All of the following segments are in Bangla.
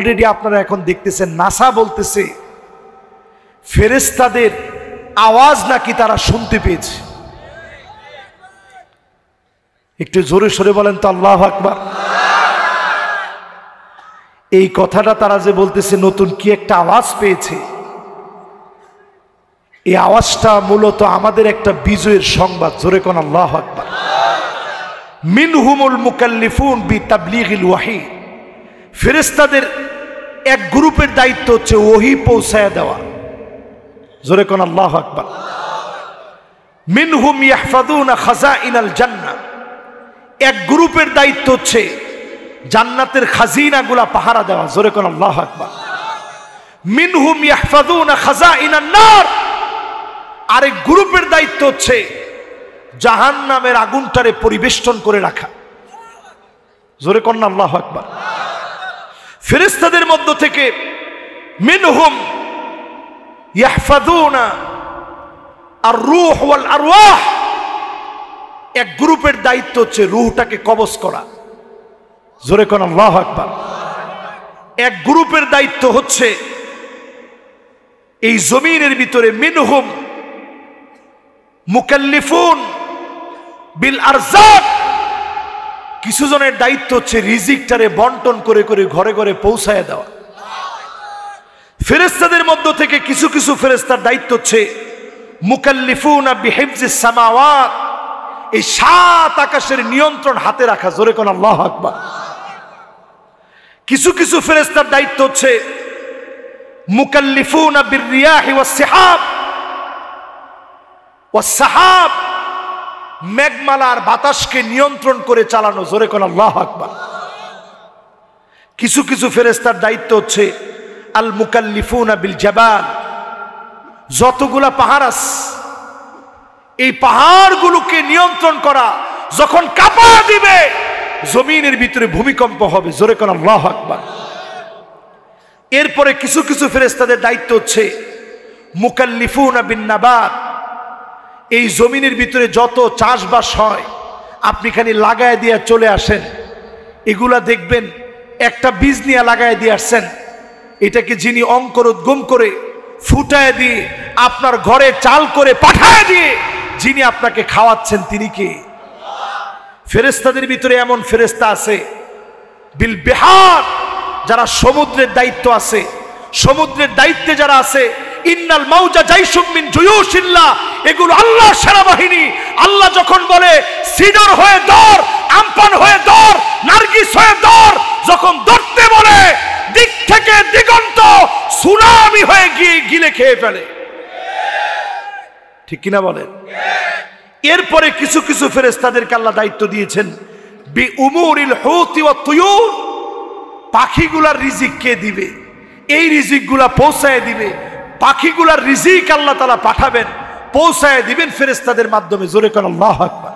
অলরেডি আপনারা এখন দেখতেছেন নাসা বলতেছে ফেরেশতাদের আওয়াজ নাকি তারা শুনতে পেয়েছে। একটু জোরে সোরে বলেন তো আল্লাহু আকবার। এই কথাটা তারা যে বলতেছে নতুন কি একটা আওয়াজ পেয়েছে, এই আওয়াজটা মূলত আমাদের একটা বিজয়ের সংবাদ। জোরে কোন আল্লাহু আকবার। মিনহুমুল মুকাল্লিফুন বিতাবলীগিল ওয়াহি, ফেরেশতাদের এক গ্রুপের দায়িত্ব হচ্ছে ওহী পৌঁছায়া দেওয়া। জোরে কোন আল্লাহু আকবার। মিনহুম ইয়াহফাযুনা খাযাইনাল জান্নাহ, এক গ্রুপের দায়িত্ব হচ্ছে জান্নাতের খাজিনাগুলা পাহারা দেওয়া। জোরে কোন আল্লাহু আকবার। মিনহুম ইয়াহফাযুনা খাযাইনান নার, আরেক গ্রুপের দায়িত্ব হচ্ছে জাহান্নামের আগুনটারে পরিবেষ্টন করে রাখা। জোরে কোন আল্লাহু আকবার। ফেরেশতাদের মধ্য থেকে মিনহুম ইয়াহফাযুনা আর-রূহ ওয়াল আরওয়াহ, এক গ্রুপের দায়িত্ব হচ্ছে রূহটাকে কবজ করা। জোরে কোন আল্লাহু আকবার। এক গ্রুপের দায়িত্ব হচ্ছে এই জমিনের ভিতরে মিনহুম মুকাল্লিফুন বিল আরযাক, কিছু জনের দায়িত্ব হচ্ছে রিজিকটারে বন্টন করে করে ঘরে ঘরে পৌঁছায় দেওয়া। ফেরেশতাদের মধ্য থেকে কিছু কিছু ফেরেশতার দায়িত্ব হচ্ছে মুকাল্লিফুনা বিহিফজিস সামাওয়াত, এই সাত আকাশের নিয়ন্ত্রণ হাতে রাখা। জোরে কোন আল্লাহু আকবার। কিছু কিছু ফেরেশতার দায়িত্ব হচ্ছে মুকাল্লিফুনা বিররিয়াহি ওয়াস-সিহাব ওয়াস-সাহাব, মেঘমালার বাতাসকে নিয়ন্ত্রণ করে চালানো। জোরে কোন আল্লাহু আকবার। কিছু কিছু ফেরেশতার দায়িত্ব হচ্ছে আল মুকাল্লিফুনা বিল জাবাল, যতগুলা পাহাড় আছে এই পাহাড়গুলোকে নিয়ন্ত্রণ করা, যখন কাঁপা দিবে জমিনের ভিতরে ভূমিকম্প হবে। জোরে কোন আল্লাহু আকবার। এরপরে কিছু কিছু ফেরেশতাদের দায়িত্ব হচ্ছে মুকাল্লিফুনা বিন নাবাত, এই জমিনের ভিতরে যত চাষবাস হয় আপনি খালি লাগায় দিয়ে চলে আসেন, এগুলা দেখবেন একটা বীজ নিয়ে লাগায় দিয়ে আসছেন, এটাকে যিনি অঙ্কুরোদ্গম করে ফুটায় দিয়ে আপনার ঘরে চাল করে পাঠায় দিয়ে যিনি আপনাকে খাওয়াচ্ছেন তিনি কে? ফেরেশতাদের ভিতরে এমন ফেরেশতা আছে বিল বিহার, যারা সমুদ্রের দায়িত্ব আছে, সমুদ্রের দায়িত্বে যারা আছে। ইন্নাল মাউজা জাইশুম মিন জুয়ুশিল্লাহ, এগুলো আল্লাহর সেনাবাহিনী। আল্লাহ যখন বলে সিডর হয়ে দর, আমপান হয়ে দর, নার্গিস হয়ে দর, যখন ধরতে বলে দিক থেকে দিগন্ত সুনামি হয়ে গিয়ে গিলে খেয়ে ফেলে। ঠিক কিনা বলেন? এরপরে কিছু কিছু ফেরেশতাদেরকে আল্লাহ দায়িত্ব দিয়েছেন বি উমুরিল হুতি ওয়াত তুয়ুর, পাখিগুলার রিজিক কে দিবে? এই রিজিকগুলা পৌঁছায় দিবে। পাখিগুলার রিজিক আল্লাহ তাআলা পাঠাবেন, পৌঁছায় দিবেন ফেরেশতাদের মাধ্যমে। জোরে কোন আল্লাহু আকবার।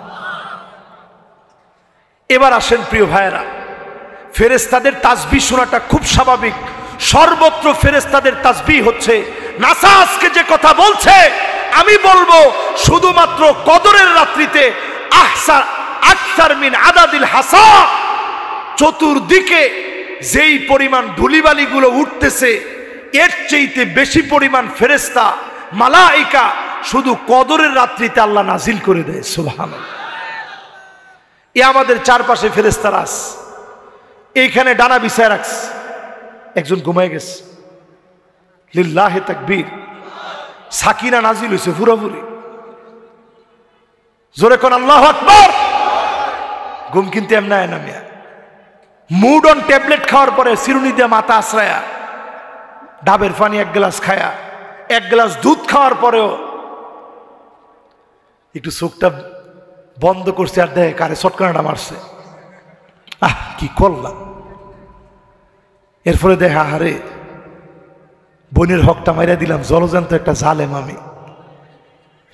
এবার আসেন প্রিয় ভাইয়েরা, ফেরেশতাদের তাসবিহ শোনাটা খুব স্বাভাবিক। সর্বত্র ফেরেশতাদের তাসবিহ হচ্ছে। নাসা আজকে যে কথা বলছে আমি বলবো শুধুমাত্র কদরের রাত্রিতে আকসার মিন আদাদিল হাসা, চতুর্দিকে যেই পরিমাণ ধুলিবালিগুলো উঠতেছে এর চাইতে বেশি পরিমাণ ফেরেশতা মালাইকা শুধু কদরের রাত্রিতে আল্লাহ নাজিল করে দেয়। সুবহানাল্লাহ। এ আমাদের চারপাশে ফেরেশতারা আছে, এইখানে ডানা বিছায় রাখছে, একজন ঘুমায় গেছে। লিল্লাহি তাকবীর, সাকিনা নাজিল হয়েছে পুরোপুরি। জোরে কোন আল্লাহু আকবার। ঘুম কিন্তু এমনি আয় না মিয়া। মুড অন ট্যাবলেট খাওয়ার পরে চিরুনি দিয়ে মাথা আশ্রায়া, ডাবের পানি এক গ্লাস খায়া, এক গ্লাস দুধ খাওয়ার পরেও একটু চোখটা বন্ধ করছে আর দেখে কারে চটকানাটা মারছে। কি করলাম? এরপরে দেখা হারে বোনের হকটা মাইরা দিলাম, জলজান্ত একটা জালেম আমি।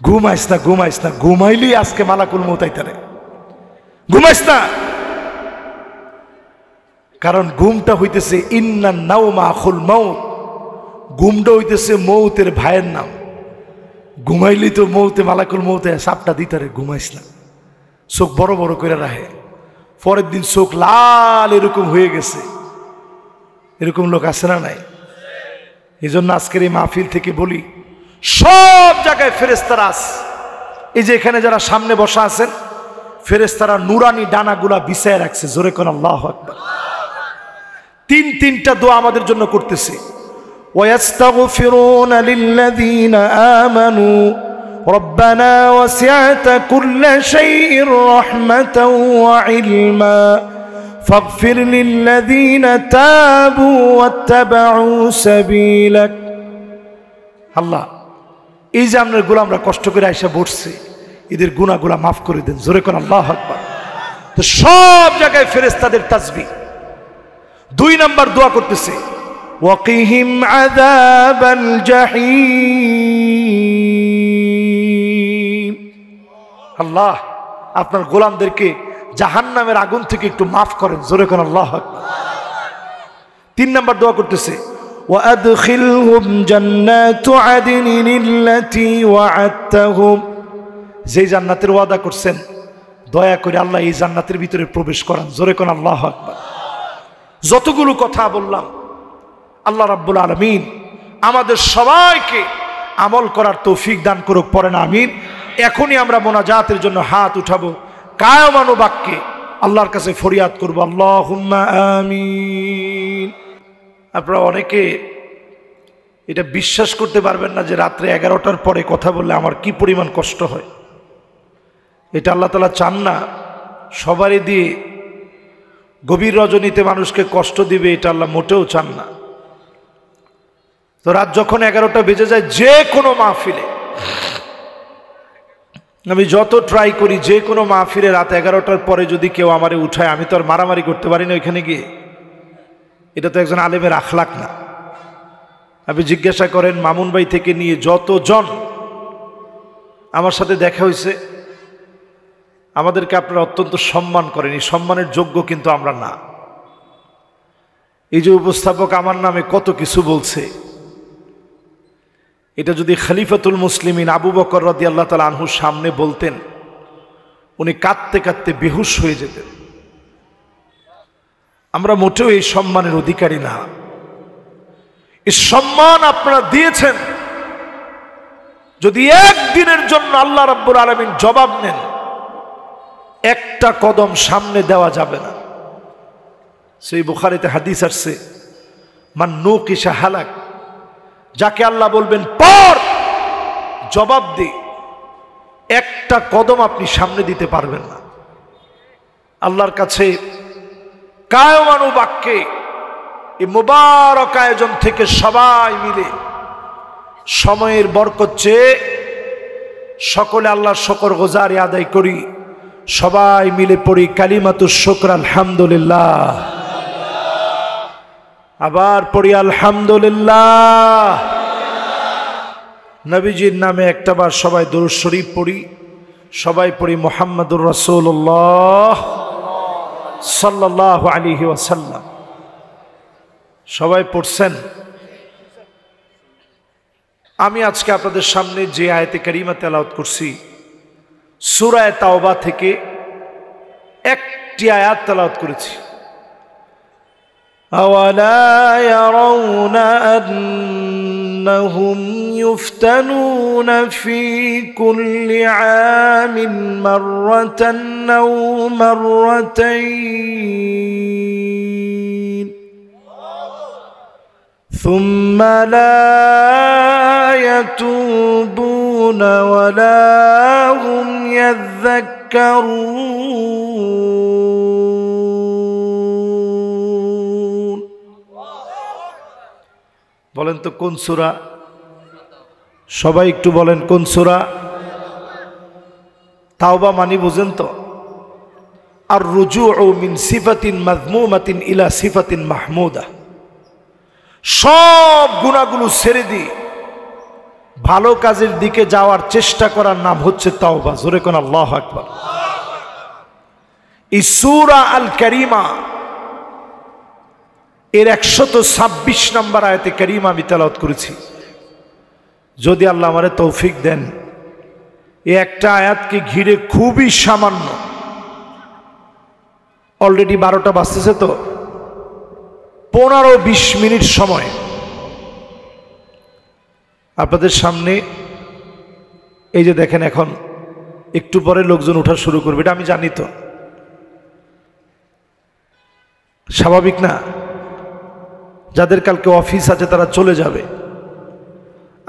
ঘুমাইস না, ঘুমাইস না, ঘুমাইলি আজকে মালাকুল মউত আইতারে। ঘুমাইস না, কারণ ঘুমটা হইতেছে ইন্নান নাওমা আখুল মাউত, ঘুমটা হইতেছে মৌতের ভাইয়ের নাম। ঘুমাইলি তো মৌতে মালাকুল মৌতে সাপটা দিতারে। ঘুমাইস না, চোখ বড় বড় করে রাখে। পরের দিন চোখ লাল এরকম হয়ে গেছে, এরকম লোক আছে না নাই? এই জন্য আজকের এই মাহফিল থেকে বলি, সব জায়গায় ফেরেশতারা আছে। এই যে এখানে যারা সামনে বসা আছেন, ফেরেশতারা নুরানি ডানাগুলা বিছায় রাখছে। জোরে কোন আল্লাহু আকবার। তিনটা দোয়া আমাদের জন্য করতেছে। ওয়াস্তাগফিরুনা লিল্লাযীনা আমানু রব্বানা ওয়াসি'তা কুল্লা শাইইন রাহমাতাও ওয়া ইলমা ফাগফির লিল্লাযীনা তাবু ওয়াত্তাবাউ সাবিলাক। আল্লাহ, এই যে আপনার গোলামরা কষ্ট করে আইসা বসছে, এদের গুনাহগুলা মাফ করে দেন। জোরে কোন আল্লাহু আকবার। তো সব জায়গায় ফেরেশতাদের তাসবিহ। 2 নাম্বার দোয়া করতেছে, ওয়াকিহিম আযাবাল জাহিম। আল্লাহ, আপনার গোলামদেরকে জাহান্নামের আগুন থেকে একটু মাফ করেন। জোরে কোন আল্লাহু আকবার। 3 নাম্বার দোয়া করতেছে, ওয়াদখিলহুম জান্নাতু আদনিন আল্লাতী ওয়া'আদতাহুম। যেই জান্নাতের ওয়াদা করছেন, দয়া করে আল্লাহ এই জান্নাতের ভিতরে প্রবেশ করান। জোরে কোন আল্লাহু আকবার। যতগুলো কথা বললাম, আল্লাহ রাব্বুল আলামিন আমাদের সবাইকে আমল করার তৌফিক দান করুক। পড়েন আমিন। এখনই আমরা মোনাজাতের জন্য হাত উঠাবো, কায়মান বাক্যে আল্লাহর কাছে ফরিয়াদ করবো, আল্লাহুম্মা আমিন। আপনারা অনেকে এটা বিশ্বাস করতে পারবেন না যে রাত্রে 11টার পরে কথা বললে আমার কি পরিমাণ কষ্ট হয়। এটা আল্লাহ তাআলা চান না সবারই দিয়ে গভীর রজনীতে মানুষকে কষ্ট দিবে, এটা আল্লাহ মোটেও চান না। তো রাত যখন 11টা বেজে যায়, যে কোনো মাহফিলে আমি যত ট্রাই করি, যে কোনো মাহফিলে রাত 11টার পরে যদি কেউ আমারে উঠায়, আমি তো আর মারামারি করতে পারি না ওইখানে গিয়ে। এটা তো একজন আলেমের আখলাক না। আপনি জিজ্ঞাসা করেন মামুন ভাই থেকে নিয়ে যতজন আমার সাথে দেখা হয়েছে, আমাদেরকে আপনারা অত্যন্ত সম্মান করেন। এই সম্মানের যোগ্য কিন্তু আমরা না। এই যে উপস্থাপক আমার নামে কত কিছু বলছে, এটা যদি খলিফাতুল মুসলিমিন আবু বকর রাদিয়াল্লাহু তাআলা আনহুর সামনে বলতেন, উনি কাঁদতে কাঁদতে বেহুশ হয়ে যেতেন। আমরা মোটেও এই সম্মানের অধিকারী না। এই সম্মান আপনারা দিয়েছেন, যদি একদিনের জন্য আল্লাহ রাব্বুল আলামিন জবাব নেন, একটা কদম সামনে দেওয়া যাবে না। সেই বুখারীতে হাদিস আসছে, মান নুকিশা হালাক। যাকে আল্লাহ বলবেন পর, জবাব দে, একটা কদম আপনি সামনে দিতে পারবেন না। আল্লাহর কাছে কায়মানু বাক্যে এই মুবারক আয়োজন থেকে সবাই মিলে সময়ের বরকত চেয়ে সকলে আল্লাহর শুকর গুজারি আদায় করি। সবাই মিলে পড়ি কালিমাতুশ শুকর আলহামদুলিল্লাহ। আবার পড়ি আলহামদুলিল্লাহ। নবীজির নামে একটাবার সবাই দরুদ শরীফ পড়ি। সবাই পড়ি মুহাম্মাদুর রাসূলুল্লাহ সাল্লাল্লাহু আলাইহি ওয়াসাল্লাম। সবাই পড়ছেন? আমি আজকে আপনাদের সামনে যে আয়াতে কারিমা তেলাওয়াত করছি, সূরা তাওবা থেকে একটি আয়াত তেলাওয়াত করেছি। আওয়ালা ইয়ারাউনা আন্নাহুম ইফতানুনা ফি কুল্লি আমিন মাররাতান আও মাররাতাইন সুম্মা লা ইয়াতুবুনা ওয়ালা হুম ইয়াযাক্কারুন। বলেন তো কোন সূরা? সবাই একটু বলেন কোন সূরা? তাওবা মানি বুঝেন তো? আর রুজুউ মিন সিফাতিন মাযমুমাতিন ইলা সিফাতিন মাহমুদা। সব গুনাহগুলো ছেড়ে দিয়ে ভালো কাজের দিকে যাওয়ার চেষ্টা করার নাম হচ্ছে তাওবা। জোরে কোন আল্লাহু আকবার। এই সূরা আল কারীমা এর 126 নম্বর আয়াতে কারীমা আমি তেলাওয়াত করেছি। যদি আল্লাহ আমারে তৌফিক দেন, এই একটা আয়াতকে ঘিরে খুবই সামান্য, অলরেডি 12টা বাজতেছে, তো 15-20 মিনিট সময় আপনাদের সামনে এই যে দেখেন, এখন একটু পরে লোকজন ওঠা শুরু করবে, এটা আমি জানি। তো স্বাভাবিক না? যাদের কালকে অফিস আছে তারা চলে যাবে।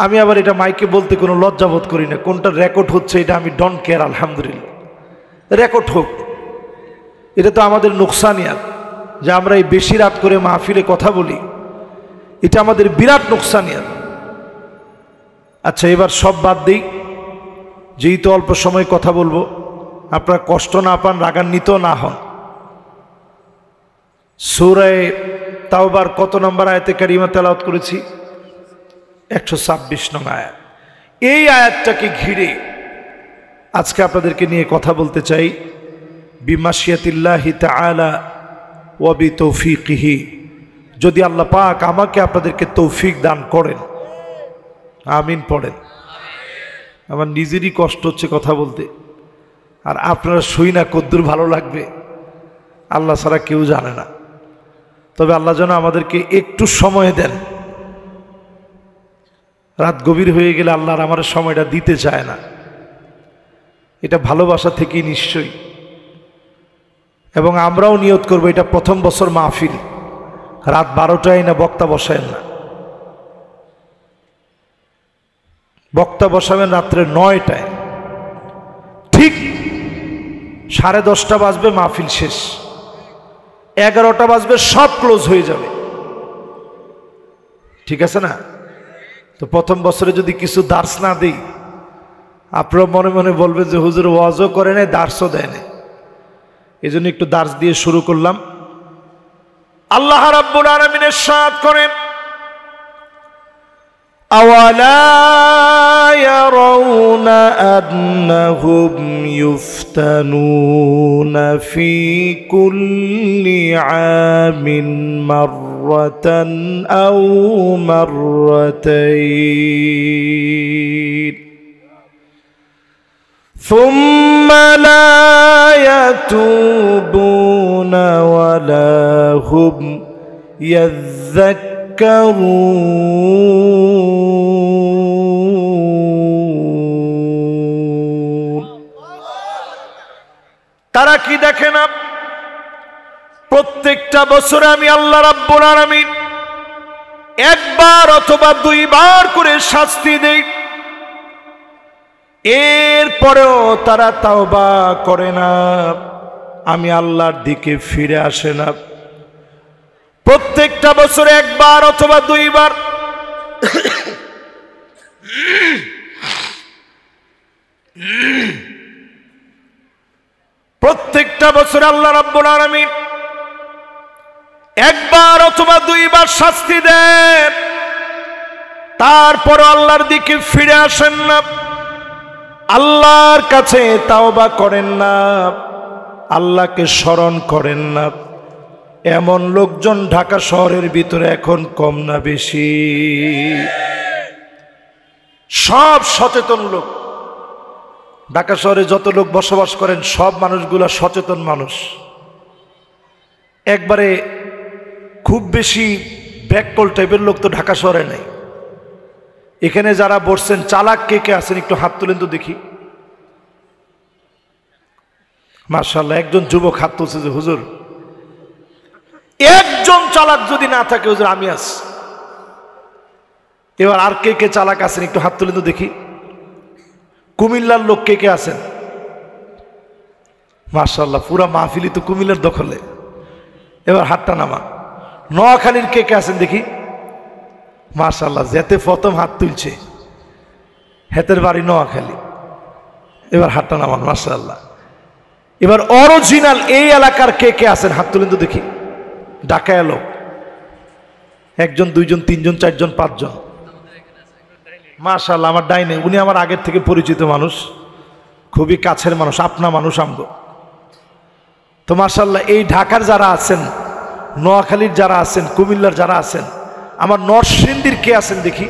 আমি আবার এটা মাইকে বলতে কোনো লজ্জাবোধ করি না। কোনটা রেকর্ড হচ্ছে এটা আমি ডোন্ট কেয়ার, আলহামদুলিল্লাহ, রেকর্ড হোক। এটা তো আমাদের নোকসানিয়াত যে আমরা এই বেশি রাত করে মাহফিলে কথা বলি, এটা আমাদের বিরাট নোকসানিয়াত। আচ্ছা, এবার সব বাদ দিই, যেই তো অল্প সময় কথা বলবো, আপনারা কষ্ট না পান, রাগান্বিত না হন। সূরা তাওবার কত নম্বর আয়াতে কারিমা তেলাওয়াত করেছি? 126 নং আয়াত। এই আয়াতটাকে ঘিরে আজকে আপনাদেরকে নিয়ে কথা বলতে চাই। বিমাশিয়াতিল্লাহি তাআলা ওয়া বিতৌফিকিহি, যদি আল্লাহ পাক আমাকে আপনাদেরকে তৌফিক দান করেন, আমিন পড়েন। আমার নিজেরই কষ্ট হচ্ছে কথা বলতে, আর আপনারা শুই না কদ্দুর ভালো লাগবে আল্লাহ ছাড়া কেউ জানে না। তবে আল্লাহ যেন আমাদেরকে একটু সময় দেন। রাত গভীর হয়ে গেলে আল্লাহর আমার সময়টা দিতে চায় না, এটা ভালোবাসা থেকেই নিশ্চয়ই। এবং আমরাও নিয়ত করব, এটা প্রথম বছর মাহফিল, রাত 12টায় না বক্তা বসায়েন না, বক্তা বসাবেন রাত্রে 9টায়, ঠিক 10:30 বাজবে মাহফিল শেষ, 11টা বাজবে সব ক্লোজ হয়ে যাবে, ঠিক আছে না? তো প্রথম বছরে যদি কিছু দার্স না দিই, আপনারা মনে মনে বলবেন যে হুজুর ওয়াজও করে নাই, দার্সও দেয় না। এই জন্য একটু দার্স দিয়ে শুরু করলাম। আল্লাহ রাব্বুল আলামিন ইরশাদ করেন, আওয়ালা ইয়ারাউনা আন্নাহুম ইফতানুনা ফি কুল্লি আমিন মাররাতান আও মাররাতাইন ثم لا يتوبون ولا هم يذكرون। তারা কি দেখে না, প্রত্যেকটা বছরে আমি আল্লাহ রাব্বুল আলামিন একবার অথবা 2 বার করে শাস্তি দেই, এরপরেও তারা তাওবা করে না, আমি আল্লাহর দিকে ফিরে আসে না। প্রত্যেকটা বছরে একবার অথবা 2 বার প্রত্যেকটা বছরে আল্লাহ রাব্বুল আলামিন একবার অথবা 2 বার শাস্তি দেন, তারপর আল্লাহর দিকে ফিরে আসেন না, আল্লাহর কাছে তাওবা করেন না, আল্লাহকে স্মরণ করেন না। এমন লোকজন ঢাকা শহরের ভিতরে এখন কম না বেশি? সব সচেতন লোক, ঢাকা শহরে যত লোক বসবাস করেন সব মানুষগুলা সচেতন মানুষ। একবারে খুব বেশি ব্যাককল টাইপের লোক তো ঢাকা শহরে নেই। এখানে যারা বসছেন চালাক কে কে আছেন একটু হাত তুলেন তো দেখি। মাশাআল্লাহ, একজন যুবক হাত তুলছে যে হুজুর একজন চালাক যদি না থাকে হুজুর আমি আছি। এবার আর কে কে চালাক আছেন একটু হাত তুলেন তো দেখি। কুমিল্লার লোক কে কে আছেন? মাশাআল্লাহ, পুরা মাহফিলি তো কুমিল্লার দখলে। এবার হাতটা নামা। নোয়াখালীর কে কে আছেন দেখি। মাশাআল্লাহ, যেতে প্রথম হাত তুলছে হেতের বাড়ি নোয়াখালী। এবার হাতটা নামান, মাশাআল্লাহ। এবার অরিজিনাল এই এলাকার কে কে আছেন হাত তুলেন তো দেখি। ঢাকা লোক 1 জন 2 জন 3 জন 4 জন 5 জন। মাশাআল্লাহ, আমার ডাইনে উনি আমার আগের থেকে পরিচিত মানুষ, খুবই কাছের মানুষ, আপনা মানুষ আমগো। তো মাশাআল্লাহ, এই ঢাকার যারা আছেন, নোয়াখালীর যারা আছেন, কুমিল্লার যারা আছেন, আমার নরসিংদীর কে আছেন দেখি।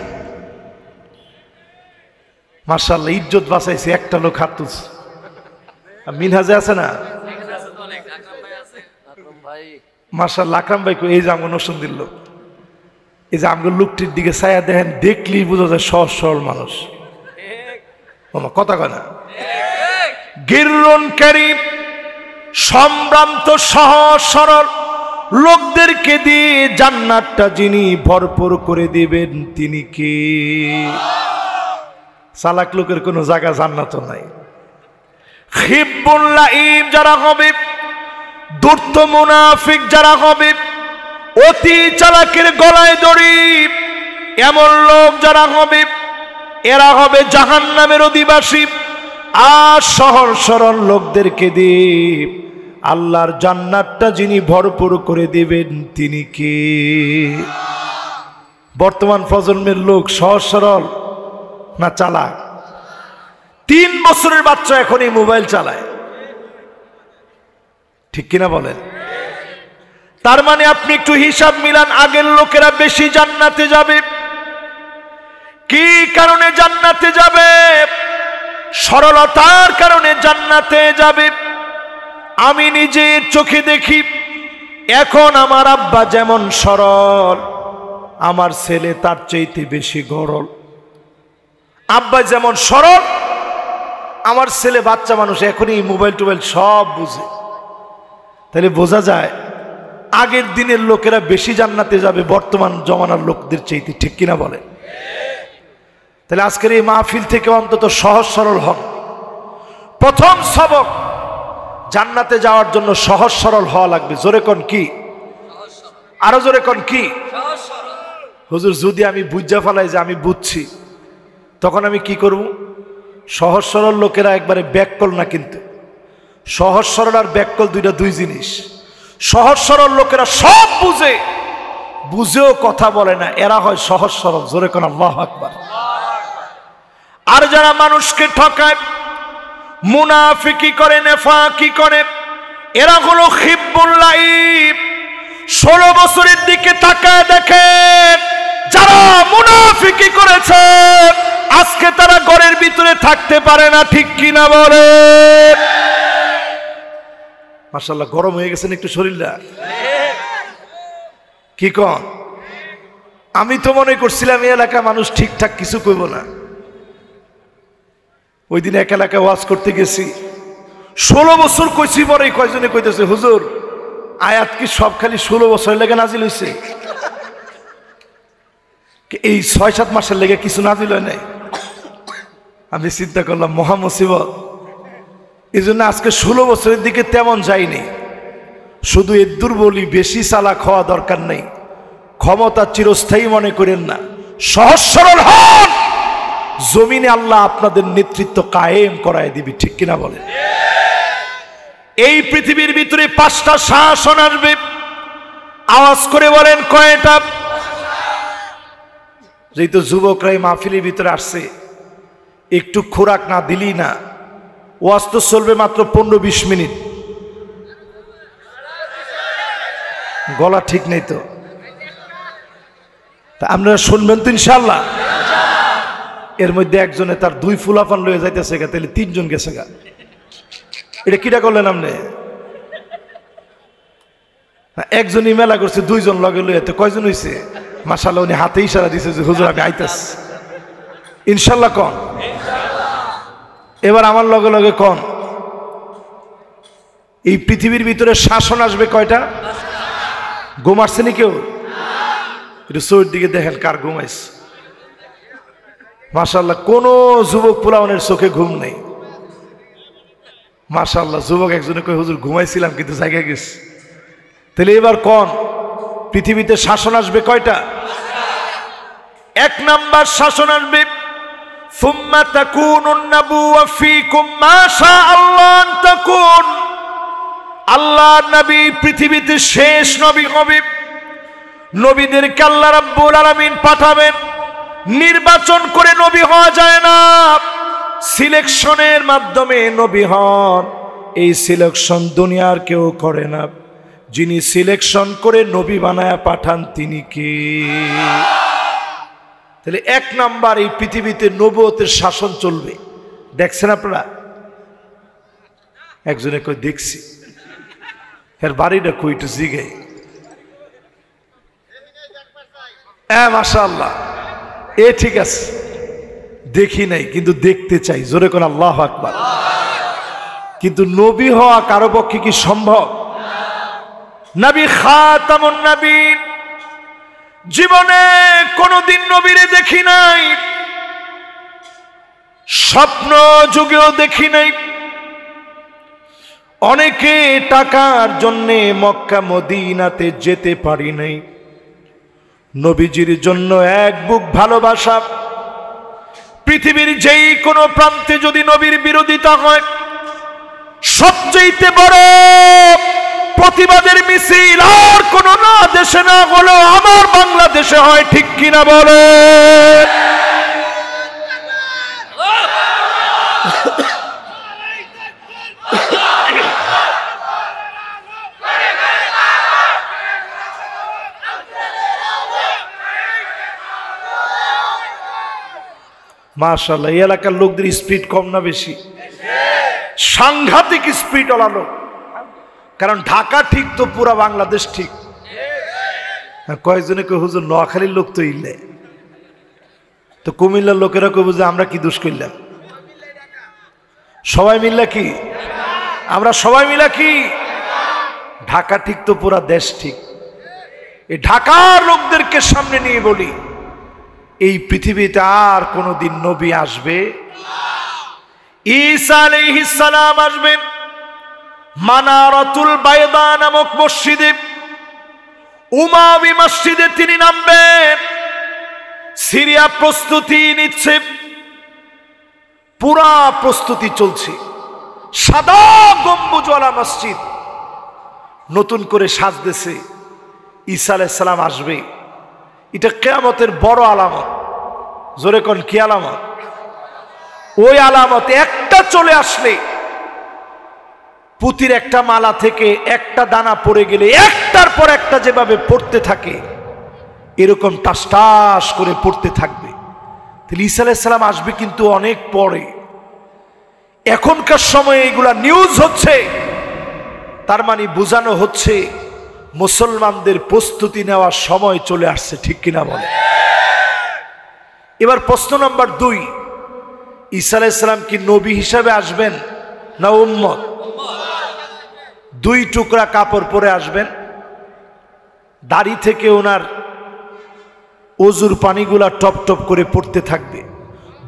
মাশাআল্লাহ, ইজ্জত বাঁচাইছে, একটা লোক হাত তুলছে। মিনহাজে আছে না? মাশাআল্লাহ আকরাম ভাই এই যে আমগো নসুন দিল, এই যে আমগো লোকটির দিকে ছায়া দেখেন, দেখলেই বোঝা যায় সহজ সরল মানুষ। কথা কয় না? গিররুন কারীম, সম্ভ্রান্ত সহজ সরল লোকদেরকে দিয়ে জান্নাতটা যিনি ভরপুর করে দিবেন তিনি কে? চালাক লোকের কোনো জায়গা জান্নাত নাই। খিব্বুল লাঈম যারা হবে, ধূর্ত মুনাফিক যারা হবে, অতি চালাকের গলায় দড়ি এমন লোক যারা হবে, এরা হবে জাহান্নামের অধিবাসী। আর সহজ সরল লোকদেরকে দিয়ে আল্লাহর জান্নাতটা যিনি ভরপুর করে দিবেন তিনি কে? বর্তমান প্রজন্মের লোক সহজ সরল না চালাক? 3 বছরের বাচ্চা এখনই মোবাইল চালায়, ঠিক কিনা বলেন? তার মানে আপনি একটু হিসাব মিলান, আগের লোকেরা বেশি জান্নাতে যাবে। কি কারণে জান্নাতে যাবে? সরলতার কারণে জান্নাতে যাবে। আমি নিজের চোখে দেখি, এখন আমার আব্বা যেমন সরল, আমার ছেলে তার চাইতে বেশি গরল। আব্বা যেমন সরল, আমার ছেলে বাচ্চা মানুষ এখনই মোবাইল টোবাইল সব বুঝে। তাহলে বোঝা যায় আগের দিনের লোকেরা বেশি জান্নাতে যাবে বর্তমান জমানার লোকদের চাইতে, ঠিক কিনা বলে? তাহলে আজকের এই মাহফিল থেকে অন্তত সহজ সরল হন। প্রথম সবক, জান্নাতে যাওয়ার জন্য সহজ সরল হওয়া লাগবে। জোরে কোন কি? আরো জোরে কোন কি? হুজুর যদি আমি বুঝা ফেলাই যে আমি বুঝছি, তখন আমি কি করব? সহজ সরল লোকেরা একবারে ব্যাককল না, কিন্তু সহজ সরল আর ব্যাককল দুই জিনিস। সহজ সরল লোকেরা সব বুঝে, বুঝেও কথা বলে না, এরা হয় সহজ সরল। জোরে কোন আল্লাহু আকবার। আর যারা মানুষকে ঠকায়, মুনাফিকি করে, নেফাকি করে, এরা হলো খিব্বুল লাঈম। 16 বছরের দিকে তাকায় দেখেন, যারা মুনাফিকি করেছে আজকে তারা ঘরের ভিতরে থাকতে পারে না, ঠিক কিনা বলে? মাশাআল্লাহ, গরম হয়ে গেছেন একটু শরীরটা, কি কন? আমি তো মনে করছিলাম এই এলাকা মানুষ ঠিকঠাক কিছু কইব না। ওই দিন এক এলাকায় ওয়াজ করতে গেছি, 16 বছর কইছি, পরে কয়জনে কইতেছে হুজুর আয়াত কি সব খালি 16 বছরের লেগে নাজিল হয়েছে? এই 6-7 মাসের লেগে কিছু নাজিল হয় নাই? আমি চিন্তা করলাম মহা মুসিবত। এই জন্য আজকে 16 বছরের দিকে তেমন যায়নি। শুধু এদ্দুর বলি, বেশি চালাক হওয়া দরকার নেই, ক্ষমতা চিরস্থায়ী মনে করেন না, সহজ সরল হন, জমিনে আল্লাহ আপনাদের নেতৃত্ব কায়েম করায় দিবি, ঠিক কিনা বলেন? এই পৃথিবীর ভিতরে 5টা শাসন আসবে, আওয়াজ করে বলেন কয়টা? যেহেতু যুবকরাই মাহফিলের ভিতরে আসছে, একটু খোরাক না দিলি না, ওয়াজ তো চলবে মাত্র 15-20 মিনিট। গলা ঠিক নেই তো, তা আপনারা শুনবেন তো ইনশাআল্লাহ? এর মধ্যে একজনে তার 2 ফুলাফান লয়ে যাইতেছে গা, তাহলে 3 জন গেছে গা। এটা কিটা করলেন আপনি? একজনই মেলা করছে, 2 জন লগে লয়ে, তো কয়জন হয়েছে? মাশাআল্লাহ, উনি হাতে ইশারা দিছে যে হুজুর আমি আইতাস। ইনশাআল্লাহ কন। এবার আমার লগে লগে কন, এই পৃথিবীর ভিতরে শাসন আসবে কয়টা? ঘুম আসছে নি কেউ? একটু চোর দিকে দেখেন কার ঘুমাইছে। মাশাআল্লাহ, কোন যুবক পোলাওনের চোখে ঘুম নেই। মাশাআল্লাহ, যুবক একজনে কই হুজুর ঘুমাইছিলাম কিন্তু জায়গায় গেছি। তাহলে এবার কোন পৃথিবীতে শাসন আসবে কয়টা? 1 নাম্বার শাসন আসবে, সুম্মা তাকুনুন নাবুওয়া ফীকুম মা শা আল্লাহ আন তাকুন। আল্লাহর নবী পৃথিবীতে শেষ নবী হবে। নবীদেরকে আল্লাহ রাব্বুল আলামিন পাঠাবেন। নির্বাচন করে নবী হওয়া যায় না, সিলেকশনের মাধ্যমে নবী হন। এই সিলেকশন দুনিয়ার কেউ করে না। যিনি সিলেকশন করে নবী বানায়া পাঠান তিনি কে? তাহলে 1 নাম্বার, এই পৃথিবীতে নবুয়তের শাসন চলবে। দেখছেন আপনারা? একজনে কই দেখছি, এর বাড়িটা কই একটু জিগাই। হ্যাঁ মাশাআল্লাহ, এ ঠিক আছে, দেখি নাই কিন্তু দেখতে চাই। জোরে কোন আল্লাহু আকবার। কিন্তু নবী হওয়া কারো পক্ষে কি সম্ভব? নবী খাতামুন নবীন, জীবনে কোনদিন নবীরে দেখি নাই, স্বপ্ন যুগেও দেখি নাই। অনেকে টাকার জন্যে মক্কা মদিনাতে যেতে পারি নাই। নবীজির জন্য এক বুক ভালোবাসা। পৃথিবীর যেই কোনো প্রান্তে যদি নবীর বিরোধিতা হয়, সবচেয়ে বড় প্রতিবাদের মিছিল আর কোন না দেশে না হলেও আমার বাংলাদেশে হয়, ঠিক কিনা বলে? মাশাআল্লাহ, এই এলাকার লোকদের স্পিড কম না বেশি? সাংঘাতিক স্পিড ওলা লোক। কারণ ঢাকা ঠিক তো পুরা বাংলাদেশ ঠিক। কয়েকজনে কই হুজুর নোয়াখালীর লোক তো ইলে, তো কুমিল্লার লোকেরা কই বুঝে আমরা কি দোষ করলাম? সবাই মিল্লা কি? আমরা সবাই মিলা কি? ঢাকা ঠিক তো পুরা দেশ ঠিক। এই ঢাকার লোকদেরকে সামনে নিয়ে বলি, এই পৃথিবীতে আর কোনদিন নবী আসবে? ঈসা আলাইহিস সালাম আসবেন মানারাতুল বাইদা নামক মসজিদে, উমাবি মসজিদে তিনি নামবেন। সিরিয়া প্রস্তুতি নিচ্ছে, পুরা প্রস্তুতি চলছে। সাদা গম্বুজওয়ালা মসজিদ নতুন করে সাজতেছে। ঈসা আলাইহিস সালাম আসবে, এটা কিয়ামতের বড় আলামত। জোরে কোন কি আলামত? ওই আলামত একটা চলে আসলে, পুতির একটা মালা থেকে একটা দানা পড়ে গেলে একটার পর একটা যেভাবে পড়তে থাকে, এরকম টাস টাস করে পড়তে থাকবে। তাহলে ঈসা আলাইহিস সালাম আসবে কিন্তু অনেক পরে। এখনকার সময়ে এগুলা নিউজ হচ্ছে, তার মানে বোঝানো হচ্ছে মুসলমানদের প্রস্তুতি নেওয়ার সময় চলে আসছে, ঠিক কিনা বলে? এবার প্রশ্ন নাম্বার 2, ঈসা আলাইহিস সালাম কি নবী হিসাবে আসবেন না উম্মত? 2 টুকরা কাপড় পরে আসবেন, দাড়ি থেকে ওনার ওজুর পানিগুলা টপ টপ করে পড়তে থাকবে।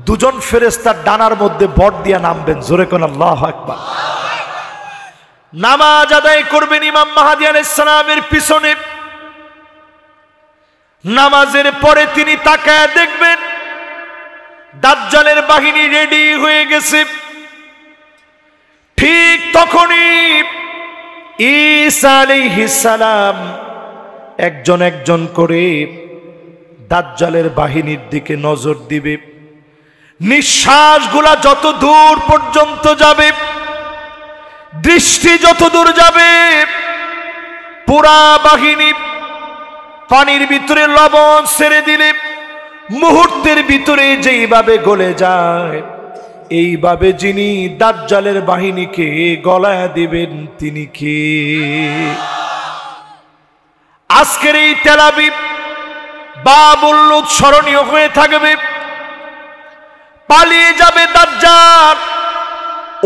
2জন ফেরেশতার ডানার মধ্যে ভর দিয়া নামবেন। জোরে কোন আল্লাহু আকবার। নামাজ আদায় করবেন ইমাম মাহদী আলাইহিস সালামের পিছনে। নামাজের পরে তিনি তাকায় দেখবেন দাজ্জালের বাহিনী রেডি হয়ে গেছে। ঠিক তখনই ঈসা আলাইহিস সালাম একজন একজন করে দাজ্জালের বাহিনীর দিকে নজর দিবে। নিঃশ্বাসগুলা যত দূর পর্যন্ত যাবে, দৃষ্টি যত দূর যাবে, পুরা বাহিনী পানির ভিতরে লবণ ছেড়ে দিলে মুহূর্তের ভিতরে যেইভাবে গলে যায়, এইভাবে যিনি দাজ্জালের বাহিনীকে গলায় দিবেন তিনি কে? আজকের এই তেল আবিব বাবুল লুদ স্মরণীয় হয়ে থাকবে। পালিয়ে যাবে দাজ্জাল,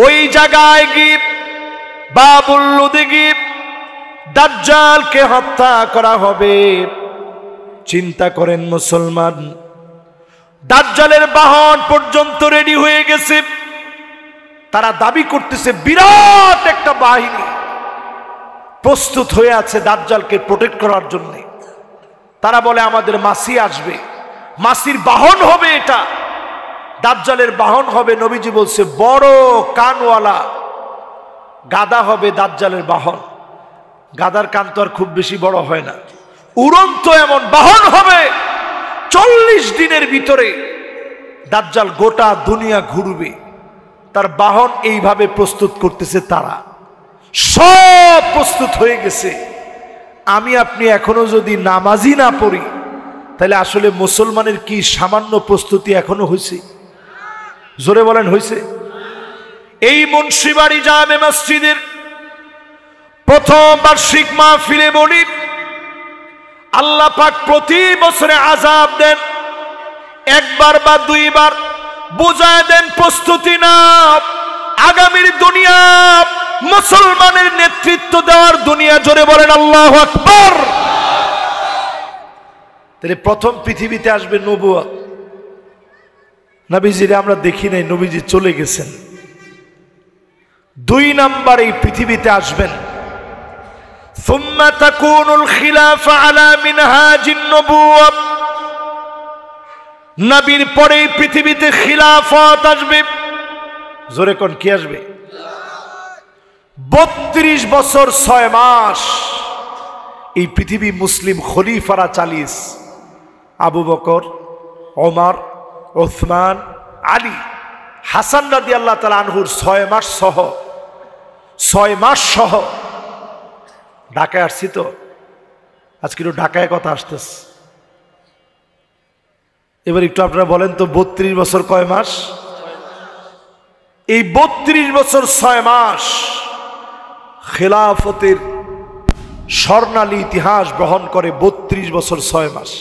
ওই জায়গায় গিয়ে বাবুল লুদে গিয়ে দাজ্জালকে হত্যা করা হবে। চিন্তা করেন মুসলমান, দাজ্জালের বাহন পর্যন্ত রেডি হয়ে গেছে। তারা দাবি করতেছে বিরাট একটা বাহিনী প্রস্তুত হয়ে আছে দাজ্জালকে প্রোটেক্ট করার জন্য। তারা বলে আমাদের মাসি আসবে, মাসির বাহন হবে এটা, দাজ্জালের বাহন হবে। নবীজি বলছে বড় কানওয়ালা গাদা হবে দাজ্জালের বাহন। গাদার কান তো আর খুব বেশি বড় হয় না, উড়ন্ত এমন বাহন হবে। 40 দিনের ভিতরে দাজ্জাল গোটা দুনিয়া ঘুরবে। তার বাহন এইভাবে প্রস্তুত করতেছে, তারা সব প্রস্তুত হয়ে গেছে। আমি আপনি এখনো যদি নামাজই না পড়ি, তাহলে আসলে মুসলমানের কি সামান্য প্রস্তুতি এখনো হয়েছে? জোরে বলেন হয়েছে? এই মুন্সিবাড়ি জামে মসজিদের প্রথম বার্ষিক মাহফিলে বলি, আল্লাহ পাক প্রতি বছরে আযাব দেন, একবার বা দুইবার বুঝায় দেন প্রস্তুতি নাও, আগামীর দুনিয়া মুসলমানের নেতৃত্ব দেওয়ার দুনিয়া। জোরে বলেন আল্লাহু আকবার। তাহলে প্রথম পৃথিবীতে আসবে নবুয়ত। নবীজিরে আমরা দেখি নাই, নবীজি চলে গেছেন। 2 নাম্বার এই পৃথিবীতে আসবেন সুম্মা তাকুনুল খিলাফা আলা মিনহাজিন নবুওয়াত। নবীর পরে এই পৃথিবীতে খিলাফত আসবে। জোরে কোন কি আসবে? 32 বছর 6 মাস এই পৃথিবী মুসলিম খলিফারা চালিয়েছে। আবু বকর, ওমর, ওসমান, আলী, হাসান রাদিয়াল্লাহু তাআলা আনহুর 6 মাস সহ ঢাকায় আসছি। তো আজকে একটু ঢাকায় কথা আসতেছে। এবার একটু আপনারা বলেন তো 32 বছর কয় মাস? এই 32 বছর 6 মাস খেলাফতের স্বর্ণালী ইতিহাস বহন করে। 32 বছর 6 মাস।